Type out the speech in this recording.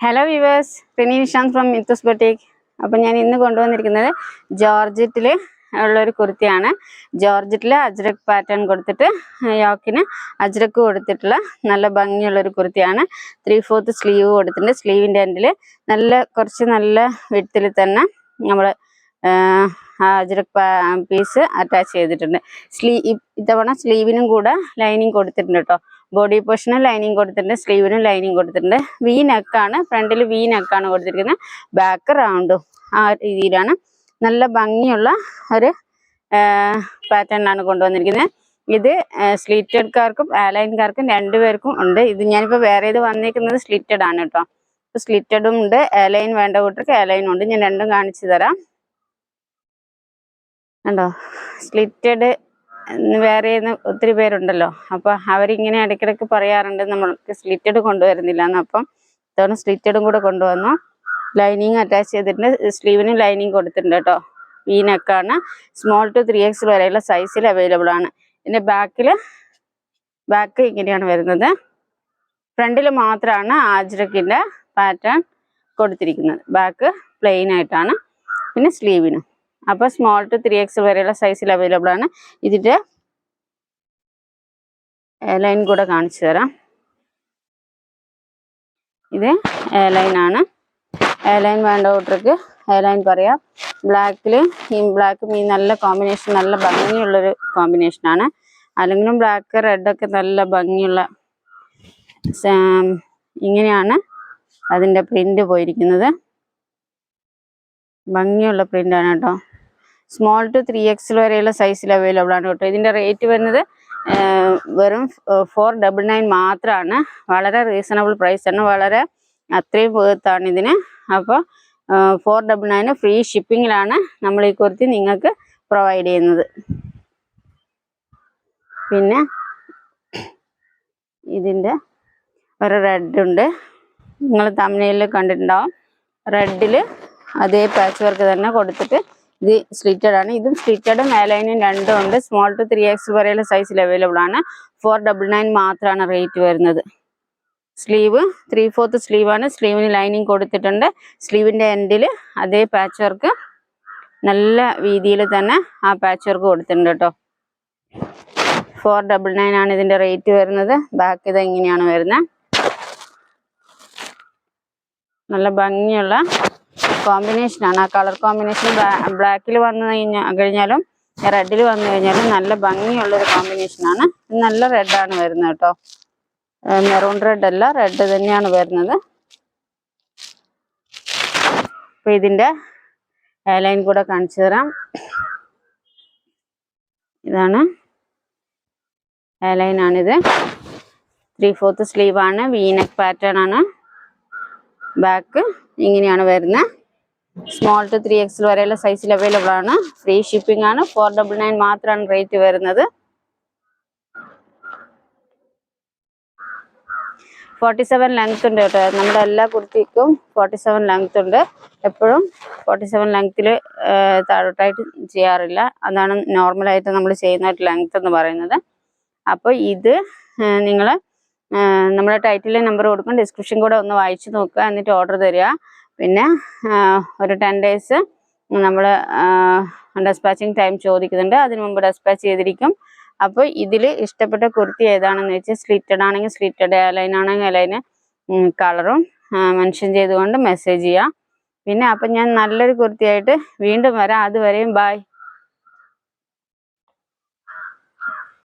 Hello viewers, Rini Nishanth from Mithoos boutique. അപ്പം ഞാൻ ഇന്ന് കൊണ്ടുവന്നിരിക്കുന്നത് ജോർജറ്റിൽ ഉള്ളൊരു കുർത്തിയാണ്. ജോർജറ്റിൽ അജ്രക് പാറ്റേൺ കൊടുത്തിട്ട് യോക്കിന് അജ്രക്ക് കൊടുത്തിട്ടുള്ള നല്ല ഭംഗിയുള്ളൊരു കുർത്തിയാണ്. 3/4 സ്ലീവ് കൊടുത്തിട്ടുണ്ട്. സ്ലീവിൻ്റെ എൻഡിൽ കുറച്ച് നല്ല വിഡ്ത്തിൽ തന്നെ നമ്മൾ അജ്രക് പീസ് അറ്റാച്ച് ചെയ്തിട്ടുണ്ട്. ഇത്തവണ സ്ലീവിനും കൂടെ ലൈനിങ് കൊടുത്തിട്ടുണ്ട് കേട്ടോ. ബോഡി പോർഷന് ലൈനിങ് കൊടുത്തിട്ടുണ്ട്, സ്ലീവിനും ലൈനിങ് കൊടുത്തിട്ടുണ്ട്. വി നെക്കാണ്, ഫ്രണ്ടിൽ വി നെക്കാണ് കൊടുത്തിരിക്കുന്നത്. ബാക്ക് റൗണ്ടും ആ രീതിയിലാണ് നല്ല ഭംഗിയുള്ള ഒരു പാറ്റേണിലാണ് കൊണ്ടുവന്നിരിക്കുന്നത്. ഇത് സ്ലിറ്റഡ്കാർക്കും ആലൈൻകാർക്കും രണ്ടുപേർക്കും ഉണ്ട്. ഇത് ഞാനിപ്പോൾ വേറെ ഇത് വന്നിരിക്കുന്നത് സ്ലിറ്റഡ് ആണ് കേട്ടോ. ഇപ്പോൾ സ്ലിറ്റഡും ഉണ്ട്, ആലൈൻ വേണ്ട കൂട്ടർക്ക് ആലൈനും ഉണ്ട്. ഞാൻ രണ്ടും കാണിച്ചു തരാം. കണ്ടോ, സ്ലിറ്റഡ് വേറെ ഒത്തിരി പേരുണ്ടല്ലോ. അപ്പോൾ അവരിങ്ങനെ ഇടയ്ക്കിടയ്ക്ക് പറയാറുണ്ട് നമ്മൾക്ക് സ്ലിറ്റഡ് കൊണ്ടുവരുന്നില്ല എന്ന്. അപ്പം ഇത്തവണ സ്ലിറ്റഡും കൂടെ കൊണ്ടുവന്നു. ലൈനിങ് അറ്റാച്ച് ചെയ്തിട്ടുണ്ട്, സ്ലീവിനും ലൈനിങ് കൊടുത്തിട്ടുണ്ട് കേട്ടോ. ഈ നെക്കാണ്. സ്മോൾ ടു 3X വരെയുള്ള സൈസിൽ അവൈലബിൾ ആണ്. ഇതിൻ്റെ ബാക്ക് ഇങ്ങനെയാണ് വരുന്നത്. ഫ്രണ്ടിൽ മാത്രമാണ് അജ്രക്കിൻ്റെ പാറ്റേൺ കൊടുത്തിരിക്കുന്നത്. ബാക്ക് പ്ലെയിൻ ആയിട്ടാണ്. പിന്നെ സ്ലീവിനും അപ്പോൾ സ്മോൾ ടു 3X വരെയുള്ള സൈസിൽ അവൈലബിൾ ആണ്. ഇതിൻ്റെ ലൈൻ കൂടെ കാണിച്ചു തരാം. ഇത് ലൈനാണ്. ലൈൻ വേണ്ട കൂട്ടർക്ക് ലൈൻ പറയാം. ബ്ലാക്കും ഈ നല്ല കോമ്പിനേഷൻ, നല്ല ഭംഗിയുള്ളൊരു കോമ്പിനേഷനാണ്. അല്ലെങ്കിലും ബ്ലാക്ക് റെഡൊക്കെ നല്ല ഭംഗിയുള്ള ഇങ്ങനെയാണ് അതിൻ്റെ പ്രിൻ്റ് പോയിരിക്കുന്നത്. ഭംഗിയുള്ള പ്രിൻ്റാണ് കേട്ടോ. സ്മോൾ ടു 3X വരെയുള്ള സൈസിൽ അവൈലബിൾ ആണ് കേട്ടോ. ഇതിൻ്റെ റേറ്റ് വരുന്നത് വെറും 499 മാത്രമാണ്. വളരെ റീസണബിൾ പ്രൈസാണ്, വളരെ അത്രയും വേർത്താണ് ഇതിന്. അപ്പോൾ 499 ഫ്രീ ഷിപ്പിങ്ങിലാണ് നമ്മൾ ഈ കുർത്തി നിങ്ങൾക്ക് പ്രൊവൈഡ് ചെയ്യുന്നത്. പിന്നെ ഇതിൻ്റെ ഒരു റെഡ് ഉണ്ട്, നിങ്ങൾ തംബ്നെയിലിൽ കണ്ടിട്ടുണ്ടാവും. റെഡിൽ അതേ പാച്ച് വർക്ക് തന്നെ കൊടുത്തിട്ട് ഇത് സ്ലിറ്റഡ് ആണ്. ഇതും സ്ലിറ്റഡും ലൈനും രണ്ടും ഉണ്ട്. സ്മോൾ ടു 3X വരെയുള്ള സൈസിൽ അവൈലബിൾ ആണ്. 499 മാത്രമാണ് റേറ്റ് വരുന്നത്. സ്ലീവ് 3/4 സ്ലീവാണ്. സ്ലീവിന് ലൈനിങ് കൊടുത്തിട്ടുണ്ട്. സ്ലീവിൻ്റെ എൻഡിൽ അതേ പാച്ച് വർക്ക്, നല്ല വീതിയിൽ തന്നെ ആ പാച്ച് വർക്ക് കൊടുത്തിട്ടുണ്ട് കേട്ടോ. 499 ആണ് ഇതിൻ്റെ റേറ്റ് വരുന്നത്. ബാക്ക് ഇത് ഇങ്ങനെയാണ് വരുന്നത്. നല്ല ഭംഗിയുള്ള കോമ്പിനേഷനാണ്. ആ കളർ കോമ്പിനേഷൻ ബ്ലാക്കിൽ വന്നു കഴിഞ്ഞാലും റെഡിൽ വന്നു കഴിഞ്ഞാലും നല്ല ഭംഗിയുള്ളൊരു കോമ്പിനേഷനാണ്. നല്ല റെഡാണ് വരുന്നത് കേട്ടോ. മെറൂൺ റെഡ് അല്ല, റെഡ് തന്നെയാണ് വരുന്നത്. അപ്പോൾ ഇതിൻ്റെ ലൈൻ കൂടെ കാണിച്ചു തരാം. ഇതാണ് ലൈനാണിത്. 3/4 സ്ലീവാണ്. വീനെക്ക് പാറ്റേൺ ആണ്. ബാക്ക് ഇങ്ങനെയാണ് വരുന്നത്. സ്മോൾ ടു 3X വരെയുള്ള സൈസിൽ അവൈലബിൾ ആണ്. ഫ്രീ ഷിപ്പിംഗ് ആണ്. 499 മാത്രമാണ് റേറ്റ് വരുന്നത്. 47 ലെങ്ത് ഉണ്ട് കേട്ടോ. നമ്മുടെ എല്ലാ കുർത്തിക്കും 47 ലെങ്ത് ഉണ്ട്. എപ്പോഴും 47 ലെങ്ത്തിൽ താഴോട്ടായിട്ട് ചെയ്യാറില്ല. അതാണ് നോർമലായിട്ട് നമ്മൾ ചെയ്യുന്നതായിട്ട് ലെങ്ത് എന്ന് പറയുന്നത്. അപ്പോൾ ഇത് നിങ്ങൾ നമ്മുടെ ടൈറ്റിലെ നമ്പർ കൊടുക്കും, ഡിസ്ക്രിപ്ഷൻ കൂടെ ഒന്ന് വായിച്ചു നോക്കുക, എന്നിട്ട് ഓർഡർ തരിക. പിന്നെ ഒരു 10 ഡേയ്സ് നമ്മൾ ഡെസ്പാച്ചിങ് ടൈം ചോദിക്കുന്നുണ്ട്. അതിന് മുമ്പ് ഡെസ്പാച്ച് ചെയ്തിരിക്കും. അപ്പോൾ ഇതിൽ ഇഷ്ടപ്പെട്ട കുർത്തി ഏതാണെന്ന് വെച്ചാൽ സ്ലിറ്റഡ് ആണെങ്കിൽ സ്ലിറ്റഡ്, എയർലൈൻ ആണെങ്കിൽ എയർലൈന്, കളറും മെൻഷൻ ചെയ്തുകൊണ്ട് മെസ്സേജ് ചെയ്യാം. പിന്നെ അപ്പം ഞാൻ നല്ലൊരു കുർത്തിയായിട്ട് വീണ്ടും വരാം. അതുവരെയും ബൈ.